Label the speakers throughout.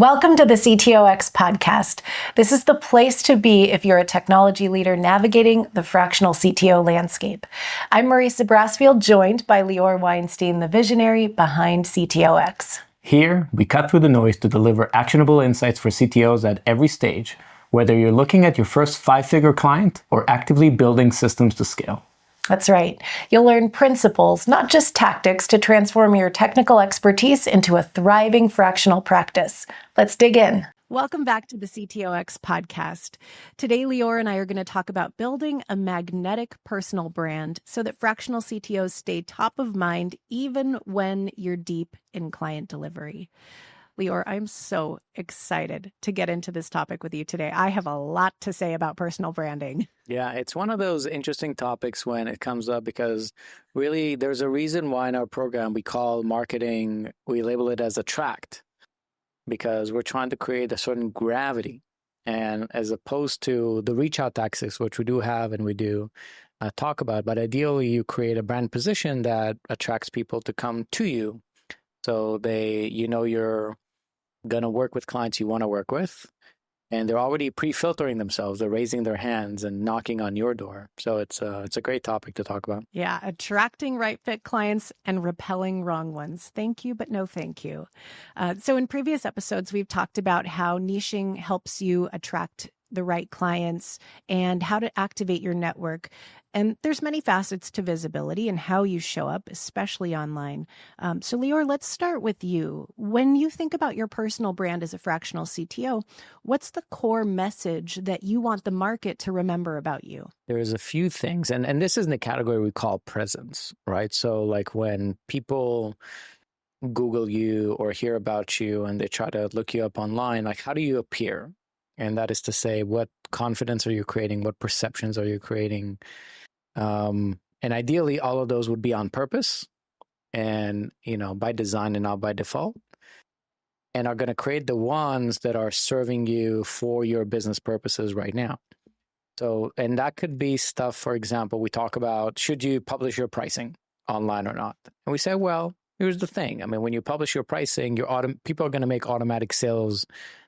Speaker 1: Welcome to the CTOx Podcast. This is the place to be if you're a technology leader navigating the fractional CTO landscape. I'm Marisa Brassfield, joined by Lior Weinstein, the visionary behind CTOx.
Speaker 2: Here, we cut through the noise to deliver actionable insights for CTOs at every stage, whether you're looking at your first five-figure client or actively building systems to scale.
Speaker 1: That's right. You'll learn principles, not just tactics, to transform your technical expertise into a thriving fractional practice. Let's dig in. Welcome back to the CTOx Podcast. Today, Lior and I are going to talk about building a magnetic personal brand so that fractional CTOs stay top of mind even when you're deep in client delivery. Lior, I'm so excited to get into this topic with you today. I have a lot to say about personal branding.
Speaker 2: Yeah, it's one of those interesting topics when it comes up because really there's a reason why in our program we call marketing, we label it as attract, because we're trying to create a certain gravity. And as opposed to the reach out tactics, which we do have and we do talk about, but ideally you create a brand position that attracts people to come to you. So you're going to work with clients you want to work with, and they're already pre-filtering themselves. They're raising their hands and knocking on your door. So it's a great topic to talk about.
Speaker 1: Yeah, attracting right fit clients and repelling wrong ones. Thank you, but no thank you. So in previous episodes, we've talked about how niching helps you attract the right clients and how to activate your network. And there's many facets to visibility and how you show up, especially online. So Lior, let's start with you. When you think about your personal brand as a fractional CTO, what's the core message that you want the market to remember about you?
Speaker 2: There's a few things, and this is in the category we call presence, right? So like when people Google you or hear about you and they try to look you up online, like how do you appear? And that is to say, what confidence are you creating? What perceptions are you creating? And ideally, all of those would be on purpose and, by design and not by default, and are going to create the ones that are serving you for your business purposes right now. So, and that could be stuff, for example, we talk about, should you publish your pricing online or not? And we say, well, here's the thing. I mean, when you publish your pricing, people are going to make automatic sales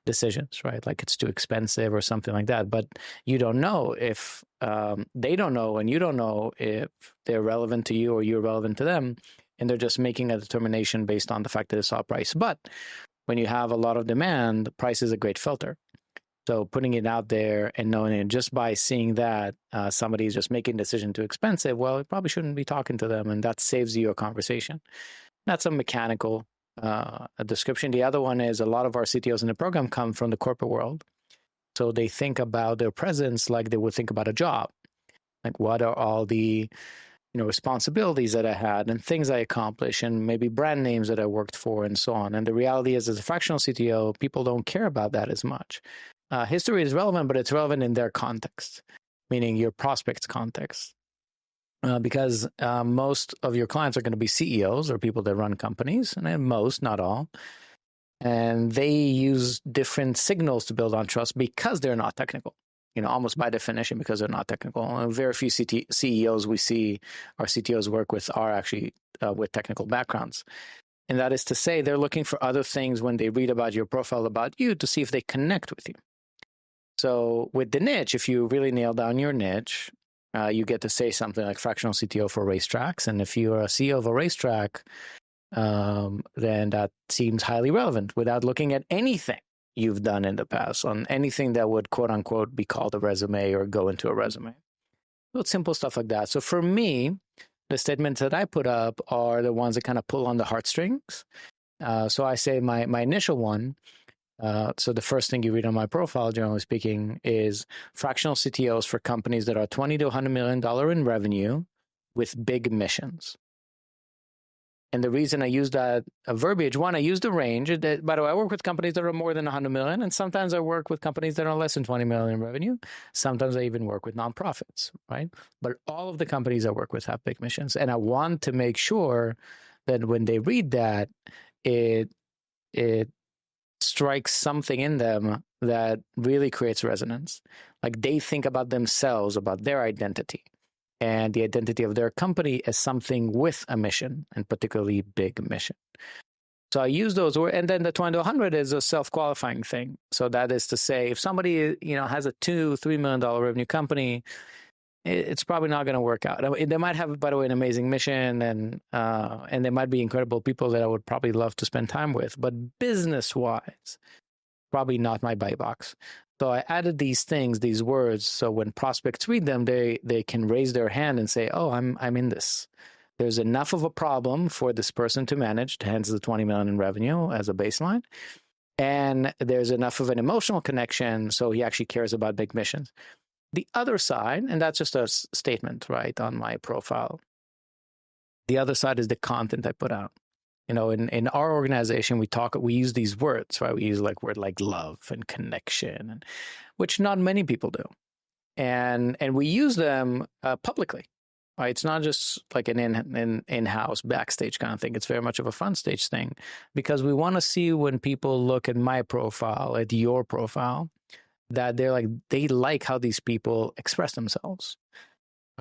Speaker 2: decisions, right? Like it's too expensive or something like that. But you don't know if they don't know, and you don't know if they're relevant to you or you're relevant to them. And they're just making a determination based on the fact that it's all price. But when you have a lot of demand, the price is a great filter. So putting it out there and knowing it just by seeing that somebody's just making a decision too expensive, well, you probably shouldn't be talking to them. And that saves you a conversation. That's a mechanical description. The other one is a lot of our CTOs in the program come from the corporate world. So they think about their presence like they would think about a job. Like what are all the responsibilities that I had and things I accomplished and maybe brand names that I worked for and so on. And the reality is, as a fractional CTO, people don't care about that as much. History is relevant, but it's relevant in their context, meaning your prospect's context. Because most of your clients are going to be CEOs or people that run companies, and most, not all. And they use different signals to build on trust because they're not technical, almost by definition, because they're not technical. And very few CEOs we see our CTOs work with are actually with technical backgrounds. And that is to say, they're looking for other things when they read about your profile about you to see if they connect with you. So with the niche, if you really nail down your niche, you get to say something like fractional CTO for racetracks. And if you're a CEO of a racetrack, then that seems highly relevant without looking at anything you've done in the past on anything that would, quote unquote, be called a resume or go into a resume. So simple stuff like that. So for me, the statements that I put up are the ones that kind of pull on the heartstrings. So I say my initial one. So the first thing you read on my profile, generally speaking, is fractional CTOs for companies that are $20 to $100 million in revenue with big missions. And the reason I use that verbiage, one, I use the range. By the way, I work with companies that are more than 100 million, and sometimes I work with companies that are less than 20 million in revenue. Sometimes I even work with nonprofits, right? But all of the companies I work with have big missions. And I want to make sure that when they read that, it strikes something in them that really creates resonance. Like they think about themselves, about their identity, and the identity of their company as something with a mission, and particularly big mission. So I use those words, and then the 20 to 100 is a self-qualifying thing. So that is to say, if somebody has a $2-3 million revenue company, it's probably not going to work out. They might have, by the way, an amazing mission, and they might be incredible people that I would probably love to spend time with. But business-wise, probably not my buy box. So I added these things, these words, so when prospects read them, they can raise their hand and say, "Oh, I'm in this." There's enough of a problem for this person to manage, hence the 20 million in revenue as a baseline. And there's enough of an emotional connection, so he actually cares about big missions. The other side, and that's just a statement, right, on my profile. The other side is the content I put out. In our organization, we use these words, right? We use word like love and connection, which not many people do. And we use them publicly. Right? It's not just like an in-house backstage kind of thing. It's very much of a front stage thing, because we want to see when people look at my profile, at your profile, that they like how these people express themselves,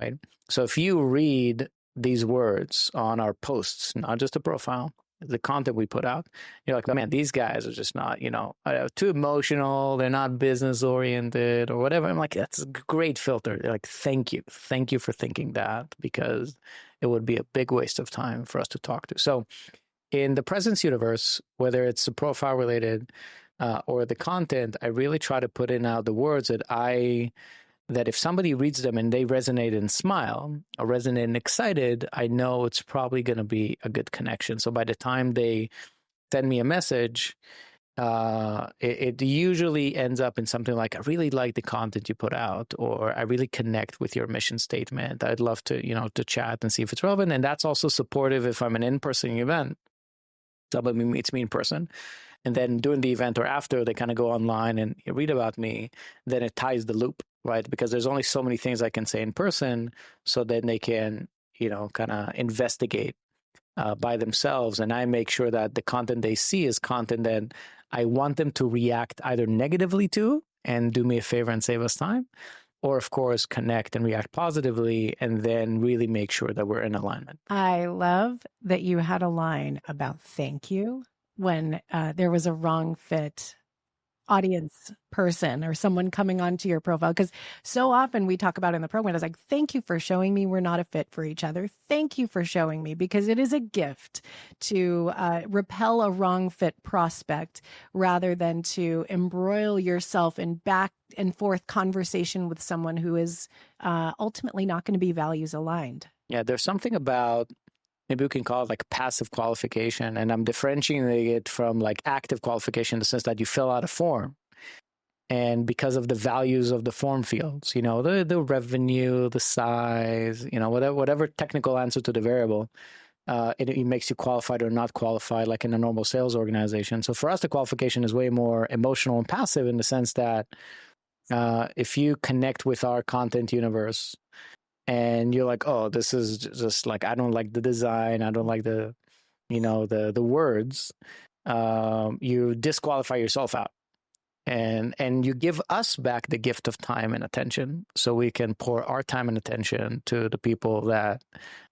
Speaker 2: right? So if you read these words on our posts, not just the profile, the content we put out, you're like, man, these guys are just not, too emotional. They're not business oriented or whatever. I'm like, that's a great filter. They're like, thank you for thinking that, because it would be a big waste of time for us to talk to. So in the presence universe, whether it's the profile related or the content, I really try to put in out the words that if somebody reads them and they resonate and smile or resonate and excited, I know it's probably going to be a good connection. So by the time they send me a message, it usually ends up in something like, I really like the content you put out, or I really connect with your mission statement. I'd love to, to chat and see if it's relevant. And that's also supportive if I'm an in-person event. Somebody meets me in person, and then during the event or after, they kind of go online and read about me, then it ties the loop, right? Because there's only so many things I can say in person, so then they can, kind of investigate by themselves. And I make sure that the content they see is content that I want them to react either negatively to and do me a favor and save us time, or of course, connect and react positively, and then really make sure that we're in alignment.
Speaker 1: I love that you had a line about thank you when there was a wrong fit audience person or someone coming onto your profile. Because so often we talk about in the program, it's like, thank you for showing me we're not a fit for each other. Thank you for showing me, because it is a gift to repel a wrong fit prospect rather than to embroil yourself in back and forth conversation with someone who is ultimately not going to be values aligned.
Speaker 2: Yeah, there's something about, maybe we can call it like passive qualification. And I'm differentiating it from like active qualification in the sense that you fill out a form. And because of the values of the form fields, the revenue, the size, whatever technical answer to the variable, it makes you qualified or not qualified, like in a normal sales organization. So for us, the qualification is way more emotional and passive in the sense that if you connect with our content universe, and you're like, oh, this is just like, I don't like the design, I don't like the words, you disqualify yourself out. And you give us back the gift of time and attention, so we can pour our time and attention to the people that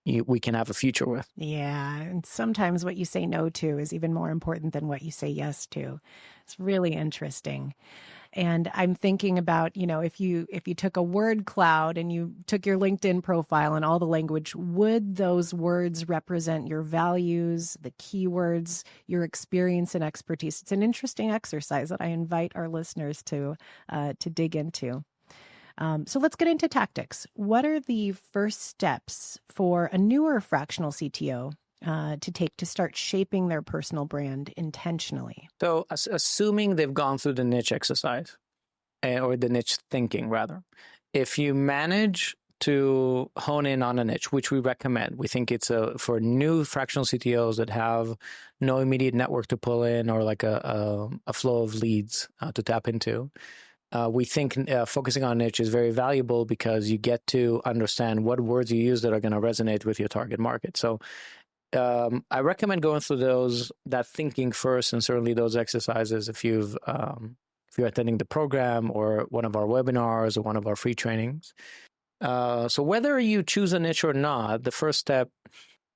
Speaker 2: we can have a future with.
Speaker 1: Yeah. And sometimes what you say no to is even more important than what you say yes to. It's really interesting. And I'm thinking about, if you took a word cloud and you took your LinkedIn profile and all the language, would those words represent your values, the keywords, your experience and expertise? It's an interesting exercise that I invite our listeners to dig into. So let's get into tactics. What are the first steps for a newer fractional CTO to take to start shaping their personal brand intentionally?
Speaker 2: So assuming they've gone through the niche exercise, or the niche thinking rather, if you manage to hone in on a niche, which we recommend, we think it's for new fractional CTOs that have no immediate network to pull in or like a flow of leads to tap into. We think focusing on niche is very valuable because you get to understand what words you use that are going to resonate with your target market. So I recommend going through that thinking first, and certainly those exercises if you're attending the program or one of our webinars or one of our free trainings. So whether you choose a niche or not, the first step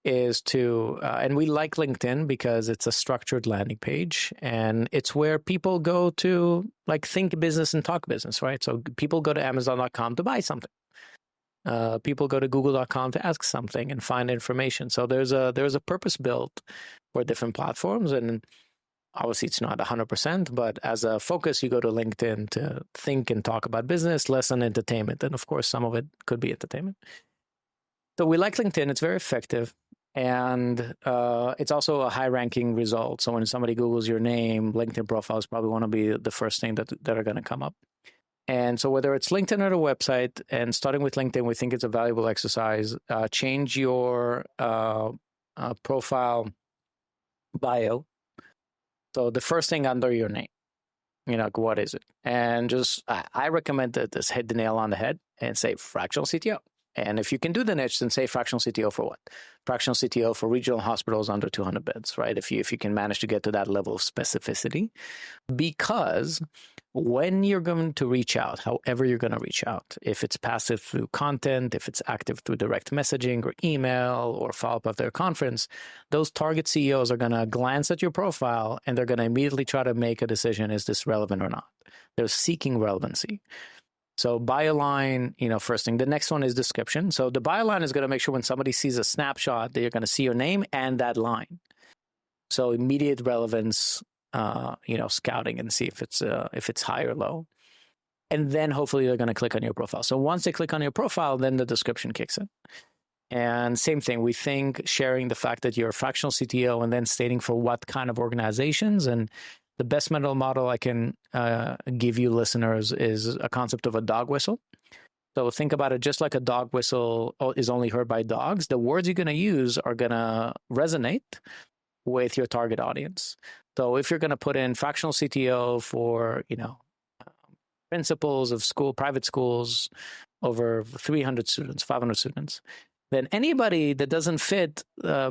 Speaker 2: is to, and we like LinkedIn because it's a structured landing page, and it's where people go to like think business and talk business, right? So people go to Amazon.com to buy something. People go to Google.com to ask something and find information. So there's a purpose built for different platforms, and obviously it's not 100%, but as a focus, you go to LinkedIn to think and talk about business, less on entertainment, and of course some of it could be entertainment. So we like LinkedIn; it's very effective, and it's also a high-ranking result. So when somebody Googles your name, LinkedIn profiles probably want to be the first thing that are going to come up. And so whether it's LinkedIn or a website, and starting with LinkedIn, we think it's a valuable exercise. Change your profile bio. So the first thing under your name, what is it? And just, I recommend that just hit the nail on the head and say fractional CTO. And if you can do the niche, then say fractional CTO for what? Fractional CTO for regional hospitals under 200 beds, right? If you can manage to get to that level of specificity, because when you're going to reach out, however you're going to reach out, if it's passive through content, if it's active through direct messaging or email or follow up at their conference, those target CEOs are going to glance at your profile and they're going to immediately try to make a decision, is this relevant or not? They're seeking relevancy. So bio line, first thing. The next one is description. So the bio line is going to make sure when somebody sees a snapshot, they're going to see your name and that line. So immediate relevance, scouting and see if it's high or low. And then hopefully they're going to click on your profile. So once they click on your profile, then the description kicks in. And same thing, we think sharing the fact that you're a fractional CTO and then stating for what kind of organizations. And the best mental model I can give you listeners is a concept of a dog whistle. So think about it just like a dog whistle is only heard by dogs. The words you're going to use are going to resonate with your target audience. So if you're going to put in fractional CTO for, principals of private schools, over 300 students, 500 students, then anybody that doesn't fit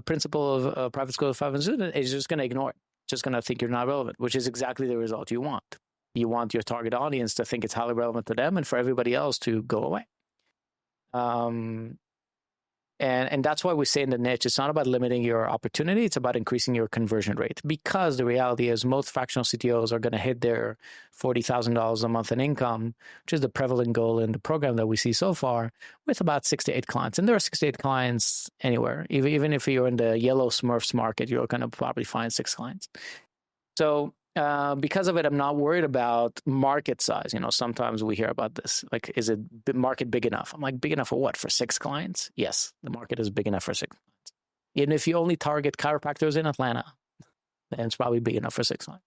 Speaker 2: principal of a private school of 500 students is just going to ignore it. Just going to think you're not relevant, which is exactly the result you want. You want your target audience to think it's highly relevant to them and for everybody else to go away. And that's why we say in the niche, it's not about limiting your opportunity. It's about increasing your conversion rate, because the reality is most fractional CTOs are going to hit their $40,000 a month in income, which is the prevalent goal in the program that we see so far, with about 6 to 8 clients. And there are 6 to 8 clients anywhere. Even if you're in the yellow Smurfs market, you're going to probably find 6 clients. So because of it, I'm not worried about market size. Sometimes we hear about this, like, is it market big enough? I'm like, big enough for what? For 6 clients? Yes, the market is big enough for 6 clients. Even if you only target chiropractors in Atlanta, then it's probably big enough for 6 clients.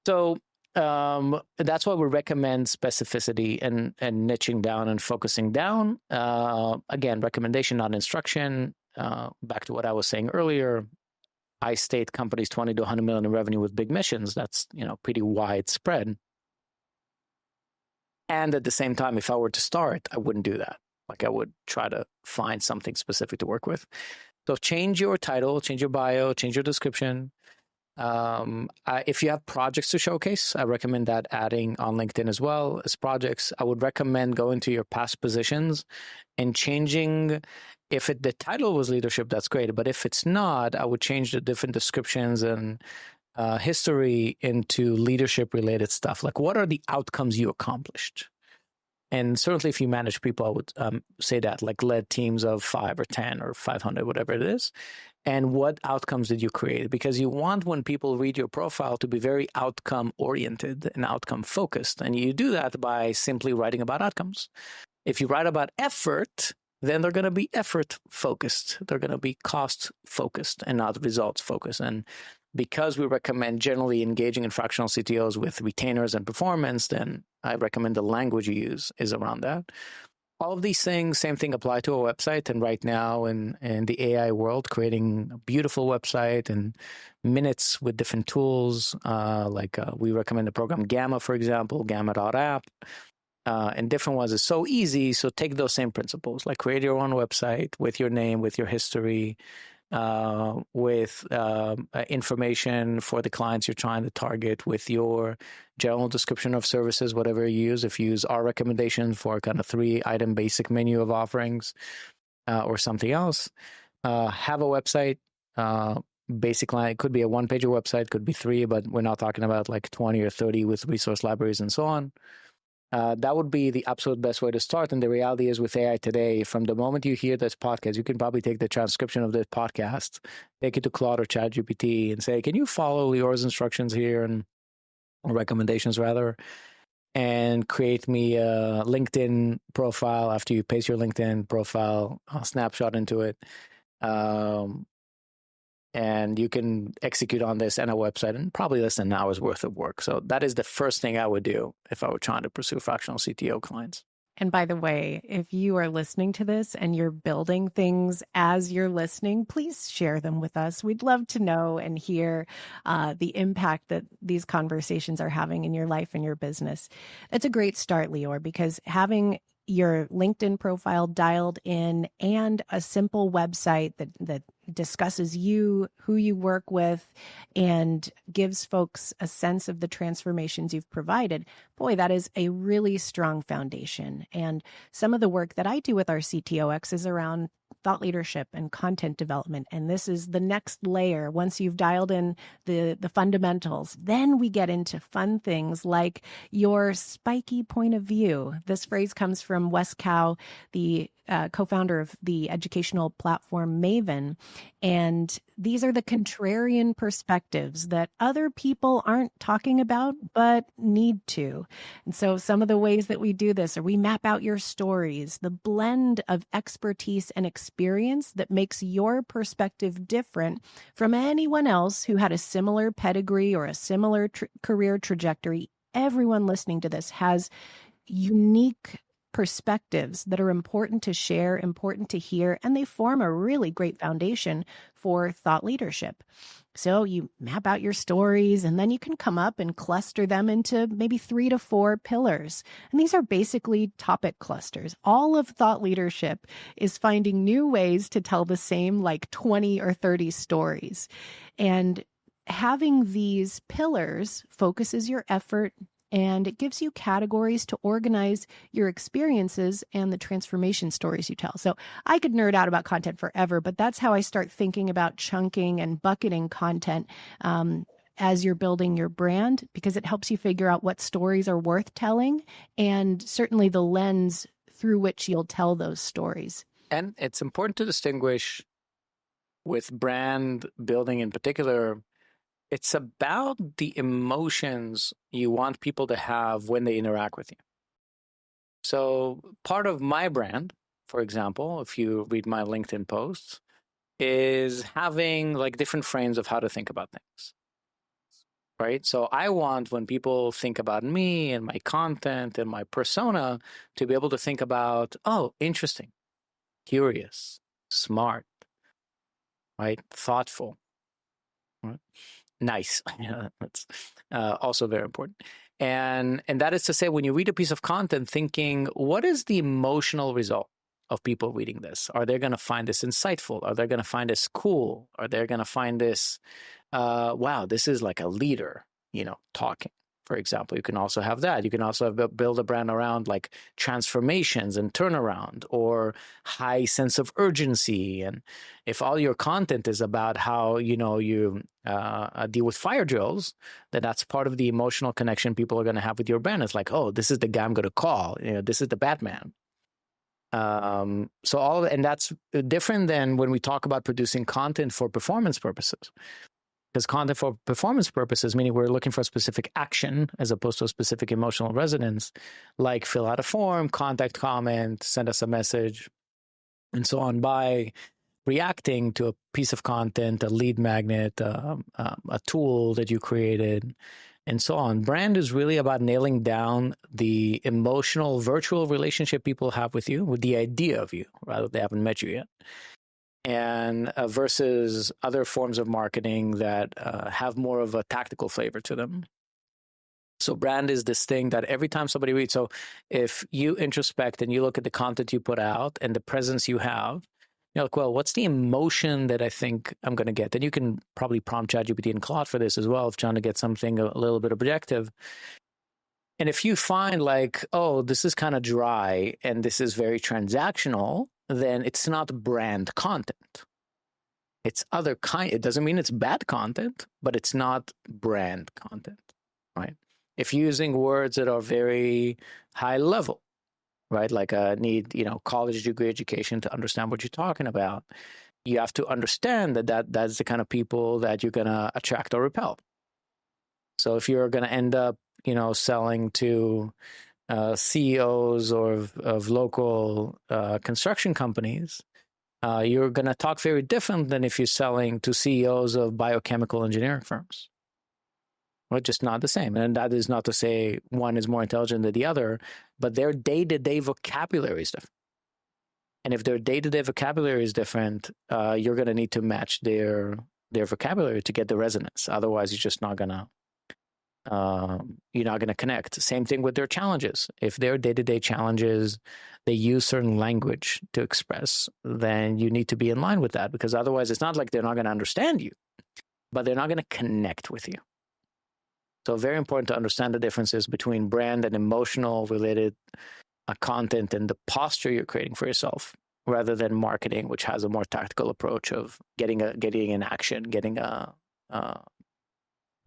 Speaker 2: So that's why we recommend specificity and niching down and focusing down. Again, recommendation, not instruction. Back to what I was saying earlier. I state companies 20 to 100 million in revenue with big missions. That's, pretty widespread. And at the same time, if I were to start, I wouldn't do that. Like, I would try to find something specific to work with. So change your title, change your bio, change your description. If you have projects to showcase, I recommend that adding on LinkedIn as well as projects. I would recommend going to your past positions and changing. If the title was leadership, that's great. But if it's not, I would change the different descriptions and history into leadership related stuff. Like, what are the outcomes you accomplished? And certainly if you manage people, I would say that, like, led teams of 5 or 10 or 500, whatever it is. And what outcomes did you create? Because you want, when people read your profile, to be very outcome oriented and outcome focused. And you do that by simply writing about outcomes. If you write about effort, then they're going to be effort focused. They're going to be cost focused and not results focused. And because we recommend generally engaging in fractional CTOs with retainers and performance, then I recommend the language you use is around that. All of these things, same thing, apply to a website. And right now in the AI world, creating a beautiful website in minutes with different tools, we recommend the program Gamma, for example, gamma.app. And different ones is so easy. So take those same principles, like create your own website with your name, with your history, with information for the clients you're trying to target, with your general description of services, whatever you use. If you use our recommendation for kind of 3-item basic menu of offerings or something else, have a website. Basically, it could be a one-pager website, could be 3, but we're not talking about like 20 or 30 with resource libraries and so on. That would be the absolute best way to start. And the reality is with AI today, from the moment you hear this podcast, you can probably take the transcription of this podcast, take it to Claude or ChatGPT and say, can you follow Lior's instructions here and or recommendations rather, and create me a LinkedIn profile after you paste your LinkedIn profile, a snapshot into it. And you can execute on this and a website in probably less than an hour's worth of work. So that is the first thing I would do if I were trying to pursue fractional CTO clients.
Speaker 1: And by the way, if you are listening to this and you're building things as you're listening, please share them with us. We'd love to know and hear the impact that these conversations are having in your life and your business. That's a great start, Lior, because having your LinkedIn profile dialed in and a simple website that discusses you, who you work with, and gives folks a sense of the transformations you've provided, boy, that is a really strong foundation. And some of the work that I do with our CTOx is around thought leadership and content development. And this is the next layer. Once you've dialed in the fundamentals, then we get into fun things like your spiky point of view. This phrase comes from Wes Cow, the co-founder of the educational platform Maven. And these are the contrarian perspectives that other people aren't talking about, but need to. And so some of the ways that we do this are we map out your stories, the blend of expertise and experience that makes your perspective different from anyone else who had a similar pedigree or a similar career trajectory. Everyone listening to this has unique perspectives that are important to share, important to hear, and they form a really great foundation for thought leadership. So you map out your stories, and then you can come up and cluster them into maybe 3 to 4 pillars. And these are basically topic clusters. All of thought leadership is finding new ways to tell the same like 20 or 30 stories. And having these pillars focuses your effort, and it gives you categories to organize your experiences and the transformation stories you tell. So I could nerd out about content forever, but that's how I start thinking about chunking and bucketing content as you're building your brand, because it helps you figure out what stories are worth telling and certainly the lens through which you'll tell those stories.
Speaker 2: And it's important to distinguish with brand building in particular. It's about the emotions you want people to have when they interact with you. So part of my brand, for example, if you read my LinkedIn posts, is having like different frames of how to think about things, right? So I want when people think about me and my content and my persona to be able to think about, oh, interesting, curious, smart, right? Thoughtful, right? Nice. That's also very important. And that is to say, when you read a piece of content, thinking, what is the emotional result of people reading this? Are they going to find this insightful? Are they going to find this cool? Are they going to find this, wow, this is like a leader, talking? For example, you can also have that. You can also build a brand around like transformations and turnaround or high sense of urgency. And if all your content is about how, you deal with fire drills, then that's part of the emotional connection people are going to have with your brand. It's like, oh, this is the guy I'm going to call. This is the Batman. And that's different than when we talk about producing content for performance purposes. Because content for performance purposes, meaning we're looking for a specific action as opposed to a specific emotional resonance, like fill out a form, contact comment, send us a message, and so on. By reacting to a piece of content, a lead magnet, a tool that you created, and so on. Brand is really about nailing down the emotional virtual relationship people have with you, with the idea of you, rather they haven't met you yet. And versus other forms of marketing that have more of a tactical flavor to them. So brand is this thing that every time somebody reads, so if you introspect and you look at the content you put out and the presence you have, you're like, well, what's the emotion that I think I'm going to get? Then you can probably prompt ChatGPT and Claude for this as well, if trying to get something a little bit objective. And if you find like, oh, this is kind of dry and this is very transactional, then it's not brand content. It's other kind. It doesn't mean it's bad content, but it's not brand content, right? If you're using words that are very high level, right? Like need, college degree education to understand what you're talking about. You have to understand that's the kind of people that you're going to attract or repel. So if you're going to end up, selling to CEOs of local construction companies, you're going to talk very different than if you're selling to CEOs of biochemical engineering firms. Well, just not the same. And that is not to say one is more intelligent than the other, but their day-to-day vocabulary is different. And if their day-to-day vocabulary is different, you're going to need to match their vocabulary to get the resonance. Otherwise, you're just not going to connect. Same thing with their challenges. If their day-to-day challenges, they use certain language to express, then you need to be in line with that, because otherwise it's not like they're not going to understand you, but they're not going to connect with you. So very important to understand the differences between brand and emotional related content and the posture you're creating for yourself, rather than marketing, which has a more tactical approach of getting an action, getting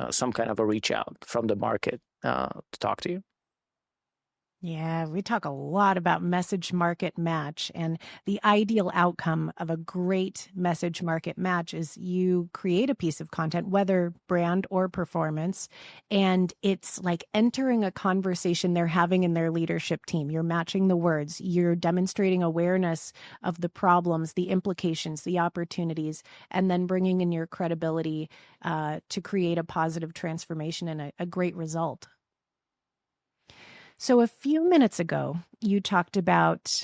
Speaker 2: some kind of a reach out from the market to talk to you.
Speaker 1: Yeah, we talk a lot about message market match, and the ideal outcome of a great message market match is you create a piece of content, whether brand or performance, and it's like entering a conversation they're having in their leadership team. You're matching the words, you're demonstrating awareness of the problems, the implications, the opportunities, and then bringing in your credibility to create a positive transformation and a great result. So a few minutes ago, you talked about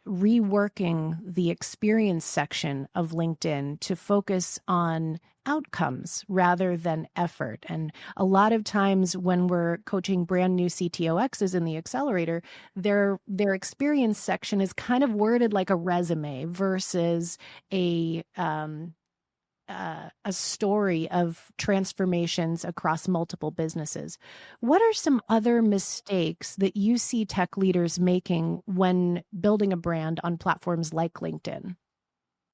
Speaker 1: reworking the experience section of LinkedIn to focus on outcomes rather than effort. And a lot of times when we're coaching brand new CTOXs in the accelerator, their experience section is kind of worded like a resume versus a story of transformations across multiple businesses. What are some other mistakes that you see tech leaders making when building a brand on platforms like LinkedIn?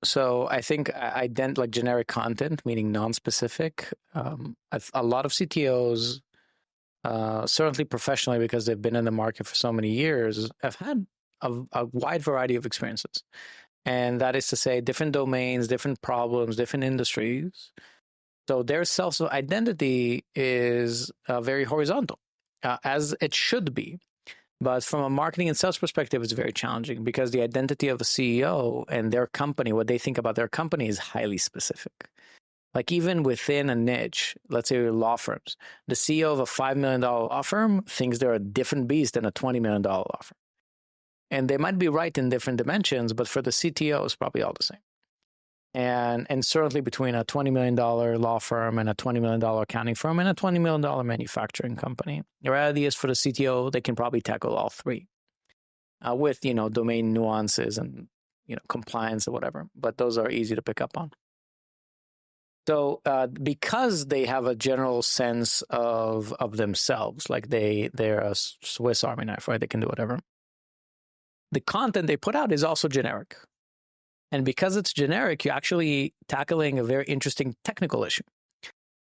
Speaker 2: So I think like generic content, meaning non-specific. A lot of CTOs, certainly professionally, because they've been in the market for so many years, have had a wide variety of experiences. And that is to say, different domains, different problems, different industries. So their self-identity is very horizontal, as it should be. But from a marketing and sales perspective, it's very challenging, because the identity of a CEO and their company, what they think about their company, is highly specific. Like even within a niche, let's say law firms, the CEO of a $5 million law firm thinks they're a different beast than a $20 million law firm. And they might be right in different dimensions, but for the CTO, it's probably all the same. And certainly between a $20 million law firm and a $20 million accounting firm and a $20 million manufacturing company, the reality is for the CTO, they can probably tackle all three with, domain nuances and, compliance or whatever. But those are easy to pick up on. So because they have a general sense of themselves, like they're a Swiss Army knife, right? They can do whatever. The content they put out is also generic. And because it's generic, you're actually tackling a very interesting technical issue.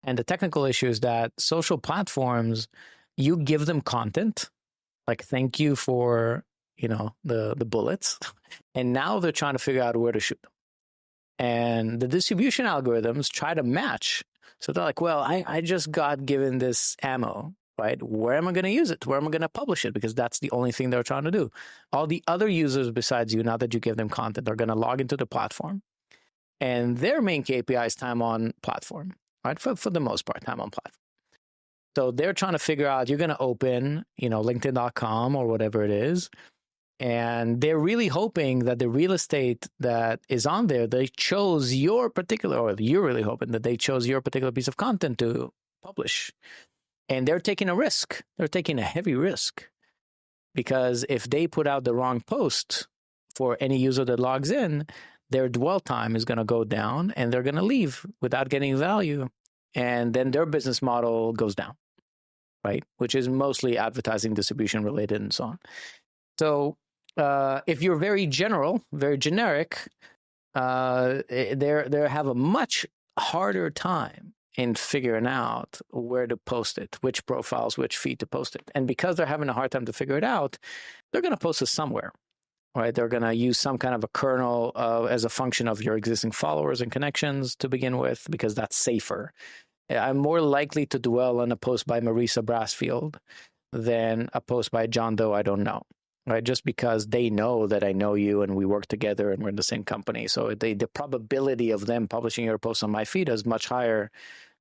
Speaker 2: And the technical issue is that social platforms, you give them content, like thank you for, the bullets. And now they're trying to figure out where to shoot them. And the distribution algorithms try to match. So they're like, well, I just got given this ammo. Right? Where am I going to use it? Where am I going to publish it? Because that's the only thing they're trying to do. All the other users besides you, now that you give them content, are going to log into the platform. And their main KPI is time on platform, right? For the most part, time on platform. So they're trying to figure out, you're going to open, LinkedIn.com or whatever it is. And they're really hoping that the real estate that is on there, they chose your particular, or you're really hoping that they chose your particular piece of content to publish. And they're taking a risk. They're taking a heavy risk, because if they put out the wrong post for any user that logs in, their dwell time is going to go down and they're going to leave without getting value. And then their business model goes down, right? Which is mostly advertising, distribution related and so on. So if you're very general, very generic, they have a much harder time in figuring out where to post it, which profiles, which feed to post it. And because they're having a hard time to figure it out, they're going to post it somewhere, right? They're going to use some kind of a kernel as a function of your existing followers and connections to begin with, because that's safer. I'm more likely to dwell on a post by Marisa Brassfield than a post by John Doe I don't know, right? Just because they know that I know you and we work together and we're in the same company. So the probability of them publishing your post on my feed is much higher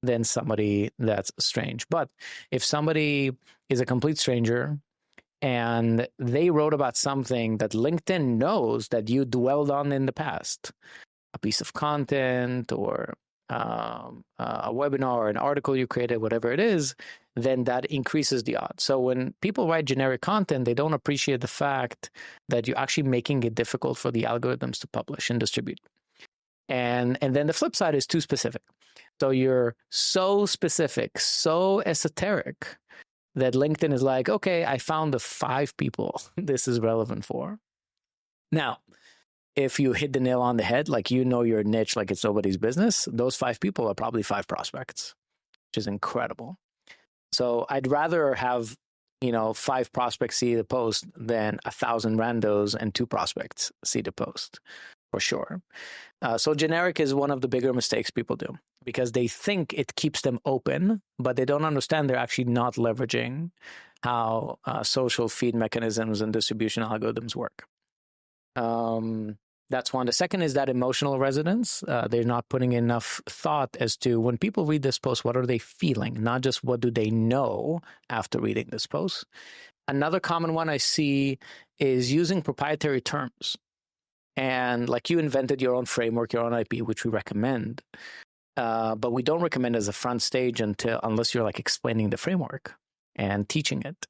Speaker 2: than somebody that's strange. But if somebody is a complete stranger and they wrote about something that LinkedIn knows that you dwelled on in the past, a piece of content or a webinar or an article you created, whatever it is, then that increases the odds. So when people write generic content, they don't appreciate the fact that you're actually making it difficult for the algorithms to publish and distribute. And then the flip side is too specific. So you're so specific, so esoteric that LinkedIn is like, okay, I found the 5 people this is relevant for. Now, if you hit the nail on the head, like you know your niche like it's nobody's business, those 5 people are probably 5 prospects, which is incredible. So I'd rather have, 5 prospects see the post than 1,000 randos and 2 prospects see the post, for sure. So generic is one of the bigger mistakes people do because they think it keeps them open, but they don't understand they're actually not leveraging how social feed mechanisms and distribution algorithms work. That's one. The second is that emotional resonance. They're not putting enough thought as to when people read this post, what are they feeling? Not just what do they know after reading this post. Another common one I see is using proprietary terms. And like you invented your own framework, your own IP, which we recommend. But we don't recommend as a front stage unless you're like explaining the framework and teaching it.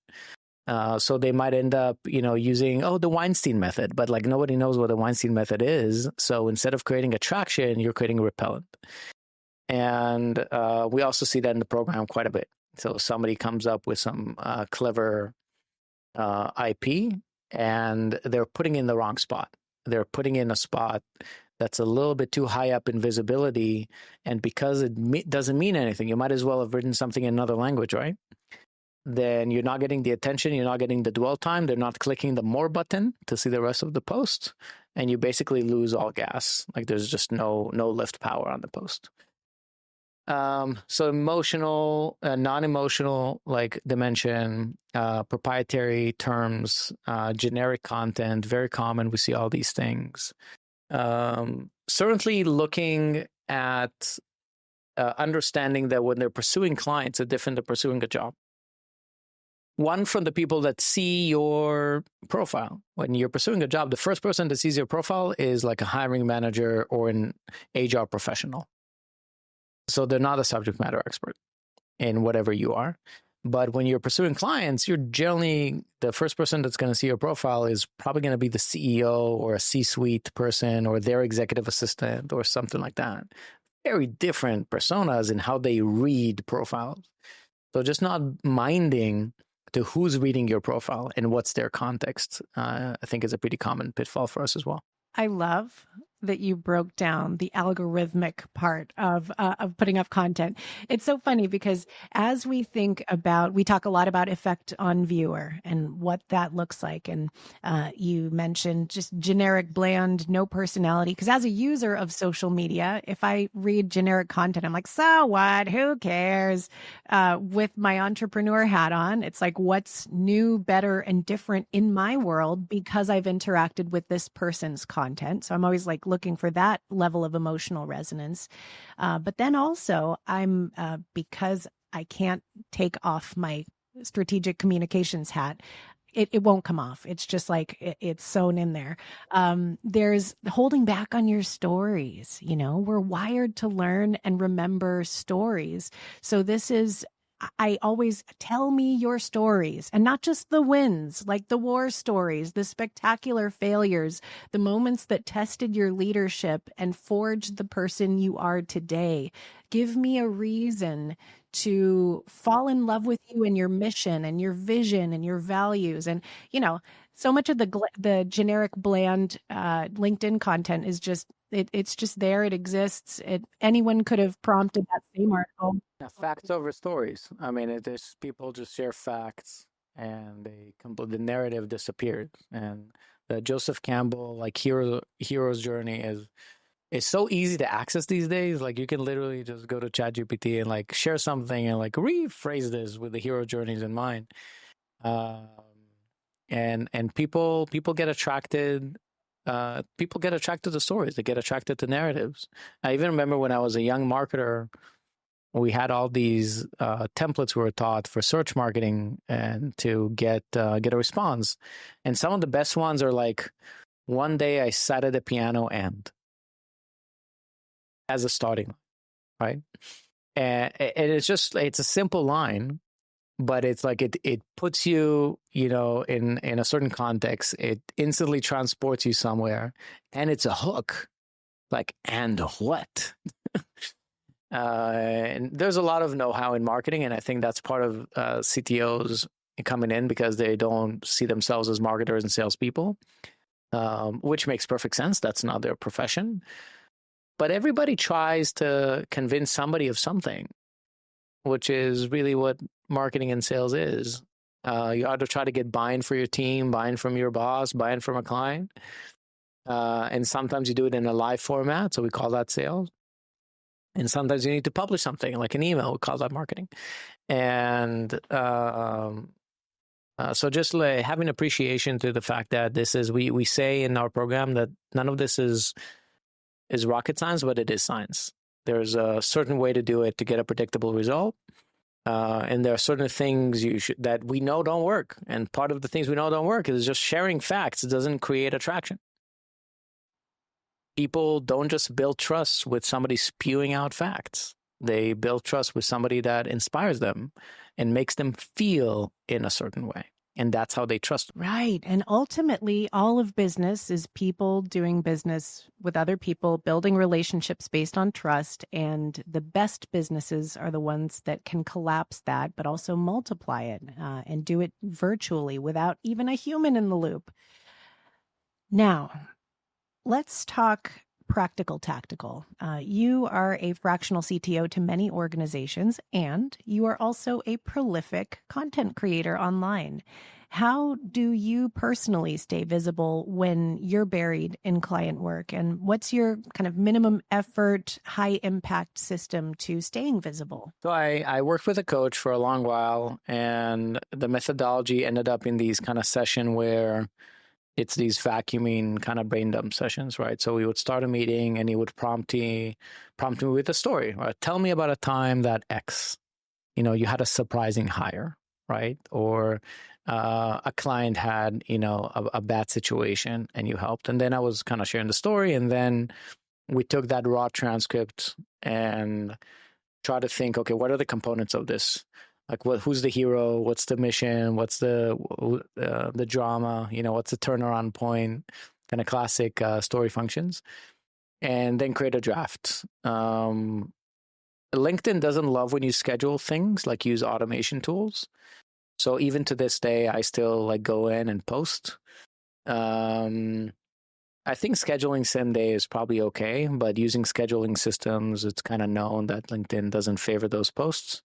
Speaker 2: So they might end up, using, the Weinstein method, but like nobody knows what the Weinstein method is. So instead of creating attraction, you're creating a repellent. And we also see that in the program quite a bit. So somebody comes up with some clever IP and they're putting in the wrong spot. They're putting in a spot that's a little bit too high up in visibility. And because it doesn't mean anything, you might as well have written something in another language, right? Then you're not getting the attention, you're not getting the dwell time, they're not clicking the more button to see the rest of the post, and you basically lose all gas. Like there's just no lift power on the post. So emotional, non-emotional, like dimension, proprietary terms, generic content, very common. We see all these things. Certainly looking at understanding that when they're pursuing clients, it's different than pursuing a job. One, from the people that see your profile. When you're pursuing a job, the first person that sees your profile is like a hiring manager or an HR professional. So they're not a subject matter expert in whatever you are. But when you're pursuing clients, you're generally, the first person that's going to see your profile is probably going to be the CEO or a C-suite person or their executive assistant or something like that. Very different personas in how they read profiles. So just not minding to who's reading your profile and what's their context, I think is a pretty common pitfall for us as well.
Speaker 1: I love that you broke down the algorithmic part of putting up content. It's so funny because as we think about, we talk a lot about effect on viewer and what that looks like. And you mentioned just generic, bland, no personality. Because as a user of social media, if I read generic content, I'm like, so what? Who cares? With my entrepreneur hat on, it's like, what's new, better, and different in my world because I've interacted with this person's content. So I'm always like looking for that level of emotional resonance. But then also I'm, because I can't take off my strategic communications hat, it won't come off. It's just like it's sewn in there. There's holding back on your stories. We're wired to learn and remember stories. So this is, I always tell me your stories, and not just the wins, like the war stories, the spectacular failures, the moments that tested your leadership and forged the person you are today. Give me a reason to fall in love with you and your mission and your vision and your values. And, so much of the generic, bland LinkedIn content is just It's just there. It exists. Anyone could have prompted that same article.
Speaker 2: Yeah, facts over stories. I mean, it is people just share facts, and the narrative disappears. And the Joseph Campbell hero's journey is so easy to access these days. Like you can literally just go to ChatGPT and like share something and like rephrase this with the hero journeys in mind. And people get attracted. People get attracted to stories. They get attracted to narratives. I even remember when I was a young marketer, we had all these templates we were taught for search marketing and to get a response. And some of the best ones are like, one day I sat at the piano and, as a starting, right? And it's a simple line, but it's like it puts you, in a certain context. It instantly transports you somewhere, and it's a hook. Like, and what? And there's a lot of know-how in marketing, and I think that's part of CTOs coming in because they don't see themselves as marketers and salespeople, which makes perfect sense. That's not their profession. But everybody tries to convince somebody of something, which is really what marketing and sales is. You either try to get buy-in for your team, buy-in from your boss, buy-in from a client. And sometimes you do it in a live format, so we call that sales. And sometimes you need to publish something like an email, we call that marketing. And so just like having appreciation to the fact that this is, we say in our program that none of this is rocket science, but it is science. There's a certain way to do it to get a predictable result. And there are certain things that we know don't work. And part of the things we know don't work is just sharing facts. It doesn't create attraction. People don't just build trust with somebody spewing out facts. They build trust with somebody that inspires them and makes them feel in a certain way. And that's how they trust them.
Speaker 1: Right. And ultimately, all of business is people doing business with other people, building relationships based on trust. And the best businesses are the ones that can collapse that, but also multiply it and do it virtually without even a human in the loop. Now, let's talk practical tactical. You are a fractional CTO to many organizations, and you are also a prolific content creator online. How do you personally stay visible when you're buried in client work? And what's your kind of minimum effort, high impact system to staying visible?
Speaker 2: So I worked with a coach for a long while, and the methodology ended up in these kind of session where it's these vacuuming kind of brain dump sessions, right? So we would start a meeting and he would prompt me with a story, right? Tell me about a time that X, you had a surprising hire, right? Or a client had, a bad situation and you helped. And then I was kind of sharing the story. And then we took that raw transcript and tried to think, okay, what are the components of this? Like who's the hero? What's the mission? What's the drama? What's the turnaround point? Kind of classic story functions, and then create a draft. LinkedIn doesn't love when you schedule things, like use automation tools. So even to this day, I still like go in and post. I think scheduling same day is probably okay, but using scheduling systems, it's kind of known that LinkedIn doesn't favor those posts.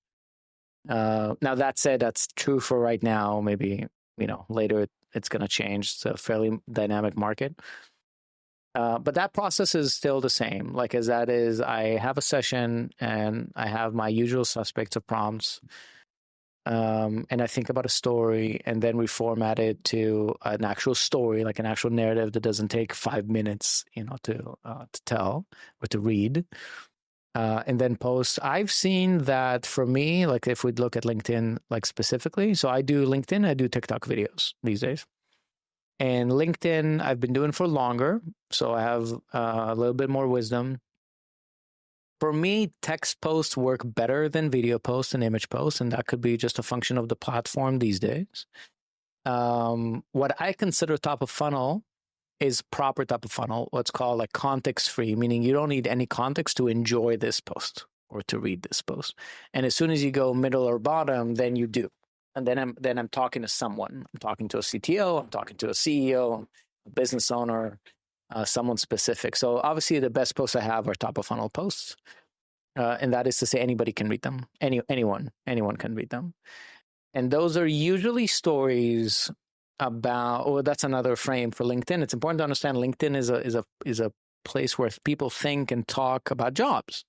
Speaker 2: Now that said, that's true for right now. Maybe, later it's going to change. It's a fairly dynamic market. But that process is still the same. Like as that is, I have a session and I have my usual suspects of prompts. And I think about a story and then we format it to an actual story, like an actual narrative that doesn't take 5 minutes, to tell or to read. And then post. I've seen that for me, like if we look at LinkedIn, like specifically, so I do LinkedIn, I do TikTok videos these days. And LinkedIn, I've been doing for longer, so I have a little bit more wisdom. For me, text posts work better than video posts and image posts, and that could be just a function of the platform these days. What I consider top of funnel is proper top of funnel, what's called like context free, meaning you don't need any context to enjoy this post or to read this post. And as soon as you go middle or bottom, then you do. And then I'm talking to someone. I'm talking to a CTO, I'm talking to a CEO, a business owner, someone specific. So obviously the best posts I have are top of funnel posts. And that is to say anybody can read them. Anyone can read them. And those are usually stories about, or that's another frame for LinkedIn. It's important to understand LinkedIn is a place where people think and talk about jobs.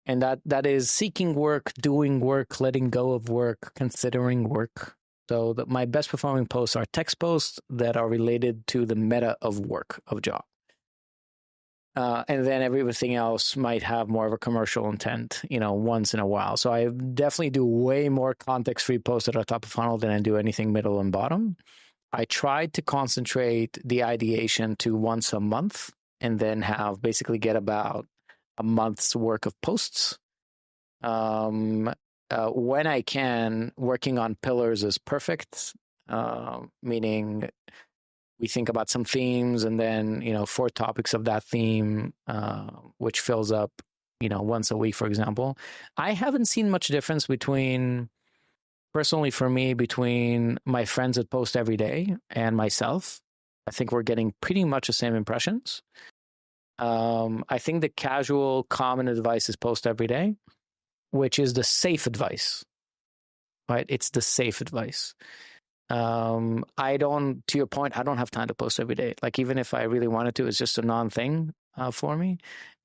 Speaker 2: And that is seeking work, doing work, letting go of work, considering work. So my best performing posts are text posts that are related to the meta of work, of job. And then everything else might have more of a commercial intent, once in a while. So I definitely do way more context-free posts that are top of funnel than I do anything middle and bottom. I tried to concentrate the ideation to once a month and then basically get about a month's work of posts. When I can, working on pillars is perfect, meaning we think about some themes and then, 4 topics of that theme, which fills up, once a week, for example. I haven't seen much difference personally for me, between my friends that post every day and myself. I think we're getting pretty much the same impressions. I think the casual common advice is post every day, which is the safe advice, right? It's the safe advice. To your point, I don't have time to post every day. Like, even if I really wanted to, it's just a non-thing for me.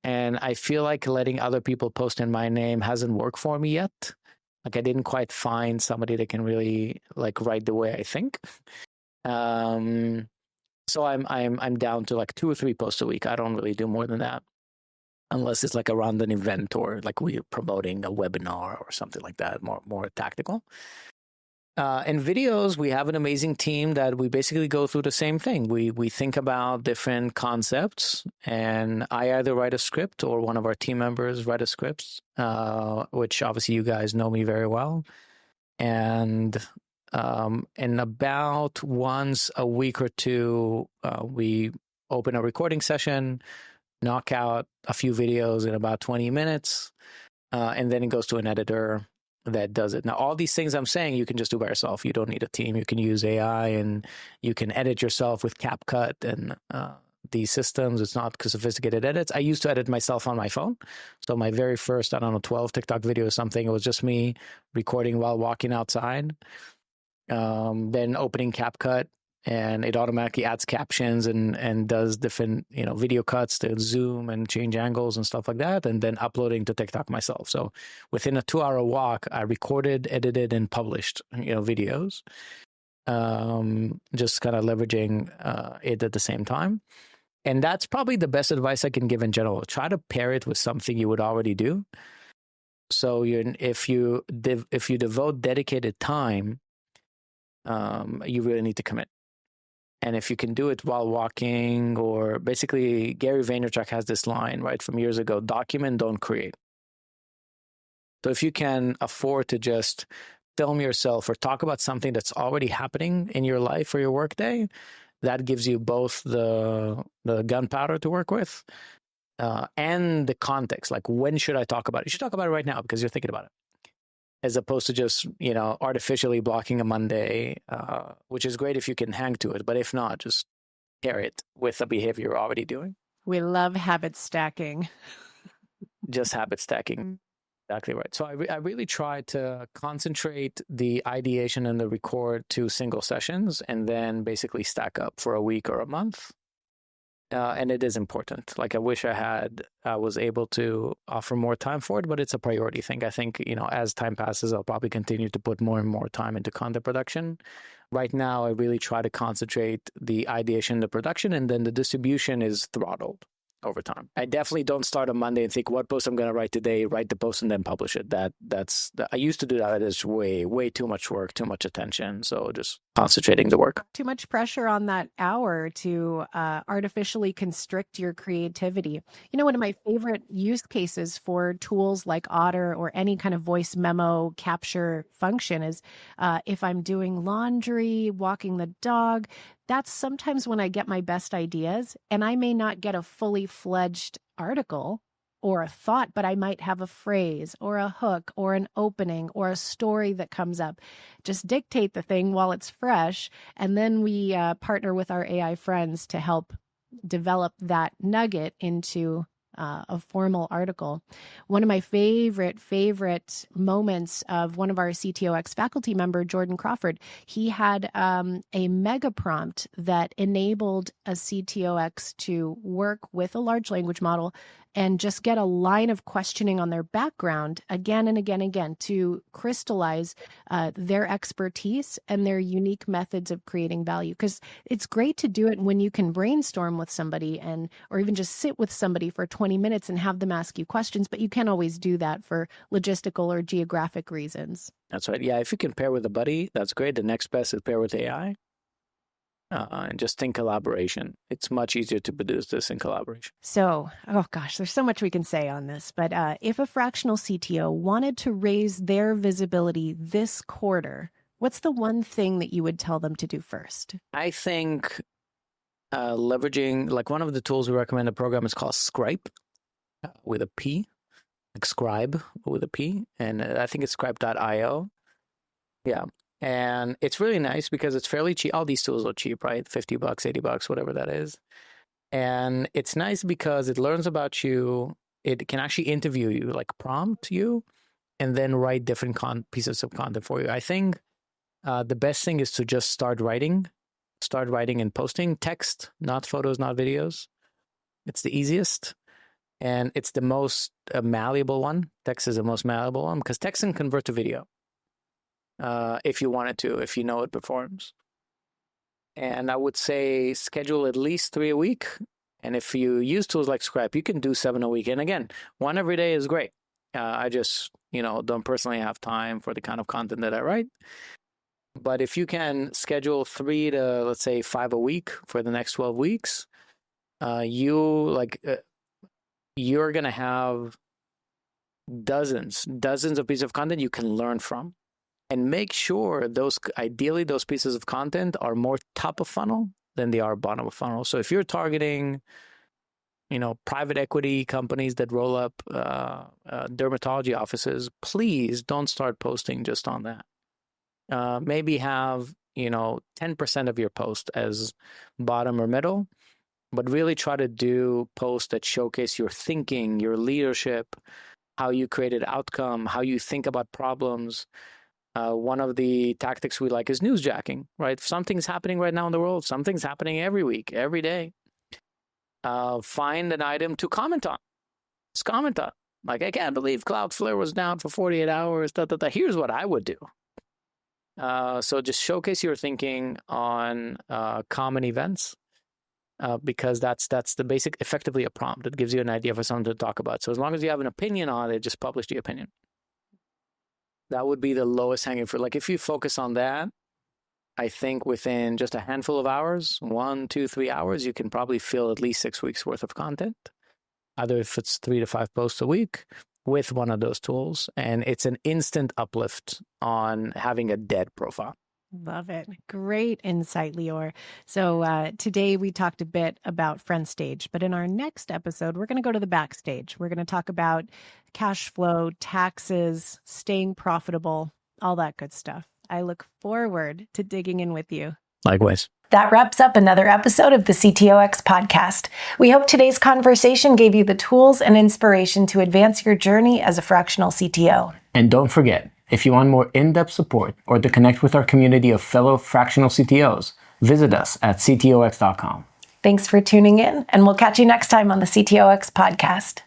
Speaker 2: And I feel like letting other people post in my name hasn't worked for me yet. Like, I didn't quite find somebody that can really write the way I think. So I'm down to 2 or 3 posts a week. I don't really do more than that, unless it's around an event or we're promoting a webinar or something like that, more tactical. In videos, we have an amazing team that we basically go through the same thing. We think about different concepts, and I either write a script or one of our team members write a script, which obviously you guys know me very well. And about once a week or two, we open a recording session, knock out a few videos in about 20 minutes, and then it goes to an editor that does it. Now, all these things I'm saying, you can just do by yourself. You don't need a team. You can use AI, and you can edit yourself with CapCut and these systems. It's not sophisticated edits. I used to edit myself on my phone. So my very first, 12 TikTok video or something, it was just me recording while walking outside, then opening CapCut, and it automatically adds captions and does different, video cuts to zoom and change angles and stuff like that, and then uploading to TikTok myself. So within a 2-hour walk, I recorded, edited, and published, videos, just kind of leveraging it at the same time. And that's probably the best advice I can give in general. Try to pair it with something you would already do. So if you devote dedicated time, you really need to commit. And if you can do it while walking, or basically Gary Vaynerchuk has this line, right, from years ago: document, don't create. So if you can afford to just film yourself or talk about something that's already happening in your life or your workday, that gives you both the gunpowder to work with and the context. Like, when should I talk about it? You should talk about it right now because you're thinking about it, as opposed to just, artificially blocking a Monday, which is great if you can hang to it. But if not, just pair it with a behavior you're already doing.
Speaker 1: We love habit stacking.
Speaker 2: Just habit stacking. Exactly right. So I really try to concentrate the ideation and the record to single sessions, and then basically stack up for a week or a month. And it is important. I wish I was able to offer more time for it, but it's a priority thing. I think, as time passes, I'll probably continue to put more and more time into content production. Right now, I really try to concentrate the ideation, the production, and then the distribution is throttled over time. I definitely don't start on Monday and think what post I'm going to write today, write the post and then publish it. I used to do that. It's way too much work, too much attention. So just concentrating the work.
Speaker 1: Too much pressure on that hour to artificially constrict your creativity. One of my favorite use cases for tools like Otter or any kind of voice memo capture function is if I'm doing laundry, walking the dog. That's sometimes when I get my best ideas, and I may not get a fully fledged article or a thought, but I might have a phrase or a hook or an opening or a story that comes up. Just dictate the thing while it's fresh, and then we partner with our AI friends to help develop that nugget into a formal article. One of my favorite moments of one of our CTOx faculty member, Jordan Crawford, he had a mega prompt that enabled a CTOx to work with a large language model and just get a line of questioning on their background again and again and again to crystallize their expertise and their unique methods of creating value. Because it's great to do it when you can brainstorm with somebody or even just sit with somebody for 20 minutes and have them ask you questions, but you can't always do that for logistical or geographic reasons.
Speaker 2: That's right. Yeah, if you can pair with a buddy, that's great. The next best is pair with AI. And just think collaboration. It's much easier to produce this in collaboration.
Speaker 1: So, oh gosh, there's so much we can say on this. But if a fractional CTO wanted to raise their visibility this quarter, what's the one thing that you would tell them to do first?
Speaker 2: I think leveraging, like one of the tools we recommend in the program is called Scribe with a P, like scribe with a P. And I think it's scribe.io. Yeah. And it's really nice because it's fairly cheap. All these tools are cheap, right? $50, $80, whatever that is. And it's nice because it learns about you. It can actually interview you, like prompt you, and then write different pieces of content for you. I think the best thing is to just start writing and posting text, not photos, not videos. It's the easiest. And it's the most malleable one. Text is the most malleable one because text can convert to video. If you want it to, if you know it performs. And I would say schedule at least 3 a week. And if you use tools like Scribe, you can do 7 a week. And again, 1 every day is great. I just, don't personally have time for the kind of content that I write. But if you can schedule 3 to, let's say, 5 a week for the next 12 weeks, you're going to have dozens of pieces of content you can learn from. And make sure ideally those pieces of content are more top of funnel than they are bottom of funnel. So if you're targeting, private equity companies that roll up dermatology offices, please don't start posting just on that. Maybe have, 10% of your post as bottom or middle, but really try to do posts that showcase your thinking, your leadership, how you created outcome, how you think about problems. One of the tactics we like is newsjacking, right? If something's happening right now in the world, something's happening every week, every day. Find an item to comment on. Just comment on. Like, I can't believe Cloudflare was down for 48 hours. Here's what I would do. So just showcase your thinking on common events because that's the basic, effectively a prompt that gives you an idea for something to talk about. So as long as you have an opinion on it, just publish the opinion. That would be the lowest hanging fruit. Like if you focus on that, I think within just a handful of hours, 1, 2, 3 hours, you can probably fill at least 6 weeks worth of content. Either if it's 3 to 5 posts a week with one of those tools. And it's an instant uplift on having a dead profile.
Speaker 1: Love it. Great insight, Lior. So today we talked a bit about front stage, but in our next episode, we're going to go to the backstage. We're going to talk about cash flow, taxes, staying profitable, all that good stuff. I look forward to digging in with you.
Speaker 2: Likewise.
Speaker 1: That wraps up another episode of the CTOx Podcast. We hope today's conversation gave you the tools and inspiration to advance your journey as a fractional CTO.
Speaker 2: And don't forget, if you want more in-depth support or to connect with our community of fellow fractional CTOs, visit us at CTOx.com.
Speaker 1: Thanks for tuning in, and we'll catch you next time on the CTOx Podcast.